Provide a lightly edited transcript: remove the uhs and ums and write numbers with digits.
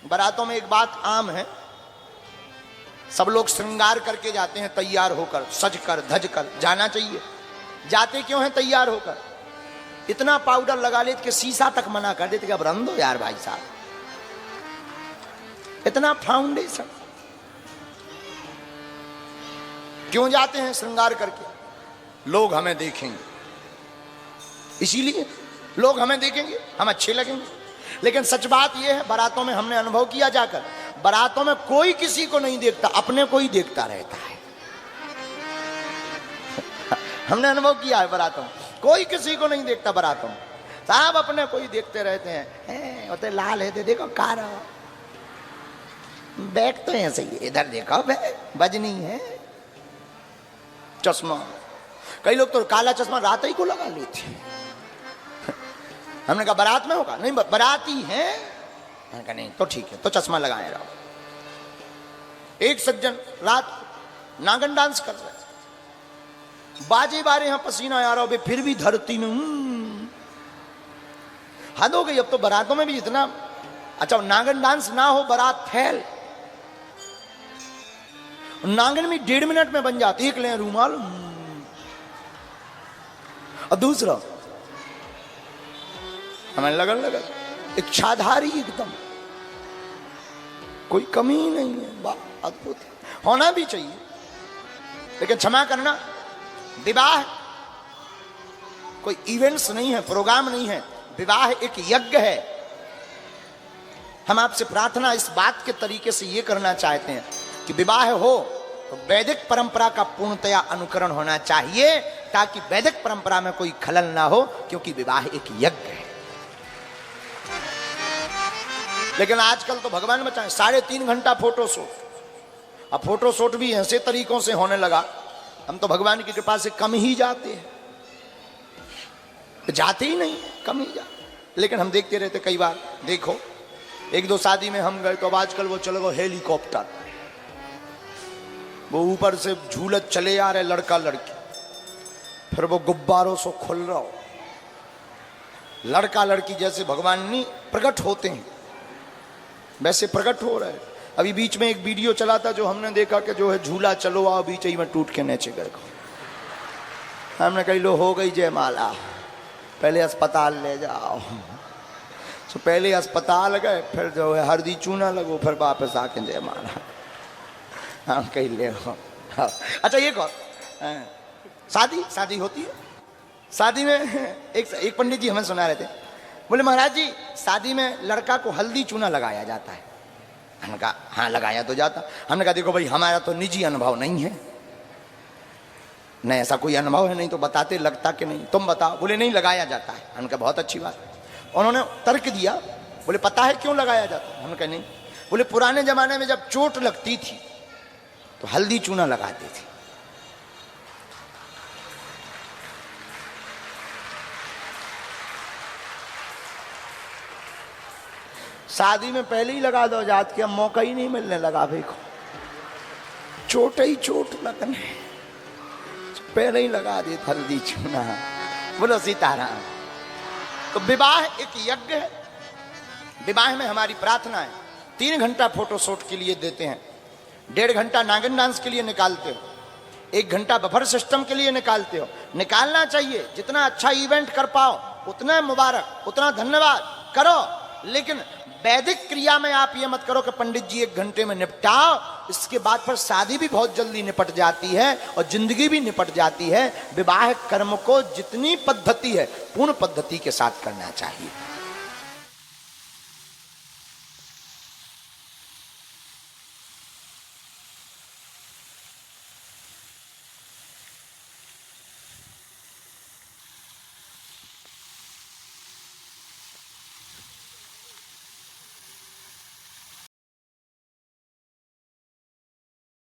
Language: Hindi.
बारातों में एक बात आम है, सब लोग श्रृंगार करके जाते हैं, तैयार होकर, सज कर धज कर जाना चाहिए। जाते क्यों हैं तैयार होकर? इतना पाउडर लगा लेते कि शीशा तक मना कर देते कि अब रंग दो यार भाई साहब, इतना फाउंडेशन। क्यों जाते हैं श्रृंगार करके? लोग हमें देखेंगे, इसीलिए लोग हमें देखेंगे, हम अच्छे लगेंगे। लेकिन सच बात यह है, बारातों में हमने अनुभव किया जाकर, बारातों में कोई किसी को नहीं देखता, अपने को ही देखता रहता है। हमने अनुभव किया है, बारातों में कोई किसी को नहीं देखता, बारातों में साहब अपने को ही देखते रहते हैं। होते लाल है, देखो कार बैग तो ऐसे ही, इधर देखो बजनी है, चश्मा। कई लोग तो काला चश्मा रात ही को लगा लेते हैं। हमने कहा बारात में होगा? नहीं, बाराती है। मैंने कहा नहीं तो ठीक है, तो चश्मा लगाए रहो। एक सज्जन रात नागन डांस कर रहे, बाजे बारे यहां पसीना आ रहा हो, फिर भी धरती में हद हो गई। अब तो बारातों में भी इतना अच्छा, नागन डांस ना हो, बारात फैल, नागन में 1.5 मिनट में बन जाती। एक ले रूमाल और दूसरा हमें लगन इच्छाधारी एकदम, कोई कमी ही नहीं है। अद्भुत होना भी चाहिए, लेकिन क्षमा करना, विवाह कोई इवेंट्स नहीं है, प्रोग्राम नहीं है, विवाह एक यज्ञ है। हम आपसे प्रार्थना इस बात के तरीके से ये करना चाहते हैं कि विवाह हो तो वैदिक परंपरा का पूर्णतया अनुकरण होना चाहिए, ताकि वैदिक परंपरा में कोई खलल ना हो, क्योंकि विवाह एक यज्ञ है। लेकिन आजकल तो भगवान बचाए 3.5 घंटा फोटो शूट। अब फोटो शूट भी ऐसे तरीकों से होने लगा, हम तो भगवान की कृपा से कम ही जाते हैं, जाते ही नहीं, कम ही जाते। लेकिन हम देखते रहते, कई बार देखो 1-2 शादी में हम गए तो अब आजकल वो चलो गो हेलीकॉप्टर, वो ऊपर से झूलत चले आ रहे लड़का लड़की, फिर वो गुब्बारों से खुल रहा हो, लड़का लड़की जैसे भगवान नहीं प्रकट होते हैं वैसे प्रकट हो रहे हैं। अभी बीच में एक वीडियो चला था जो हमने देखा कि जो है झूला चलो आओ, बीच ही में टूट के नीचे गिर गया। हमने कही लो हो गई जयमाला, पहले अस्पताल ले जाओ। तो पहले अस्पताल गए, फिर जो है हल्दी चूना लगो, फिर वापस आके जयमाला। हाँ कही ले हो। अच्छा एक और, शादी होती है, शादी में एक पंडित जी हमें सुना रहे थे, बोले महाराज जी शादी में लड़का को हल्दी चूना लगाया जाता है। हमने कहा हाँ लगाया तो जाता। हमने कहा देखो भाई हमारा तो निजी अनुभव नहीं है, नहीं ऐसा कोई अनुभव है नहीं तो बताते लगता कि नहीं, तुम बताओ। बोले नहीं लगाया जाता है। हमने कहा बहुत अच्छी बात। उन्होंने तर्क दिया, बोले पता है क्यों लगाया जाता है? हमने कहा नहीं। बोले पुराने जमाने में जब चोट लगती थी तो हल्दी चूना लगाती थी। शादी में पहले ही लगा दो जात के, अब मौका ही नहीं मिलने लगा भाई को, चोट ही चोट लगने, पहले ही लगा दी हल्दी चूना। बोलो सीताराम। तो विवाह एक यज्ञ है। विवाह में हमारी प्रार्थना है, 3 घंटा फोटो शूट के लिए देते हैं, 1.5 घंटा नागन डांस के लिए निकालते हो, 1 घंटा बफर सिस्टम के लिए निकालते हो। निकालना चाहिए, जितना अच्छा इवेंट कर पाओ उतना मुबारक, उतना धन्यवाद करो। लेकिन वैदिक क्रिया में आप ये मत करो कि पंडित जी 1 घंटे में निपटाओ, इसके बाद फिर शादी भी बहुत जल्दी निपट जाती है और जिंदगी भी निपट जाती है। विवाह कर्म को जितनी पद्धति है पूर्ण पद्धति के साथ करना चाहिए।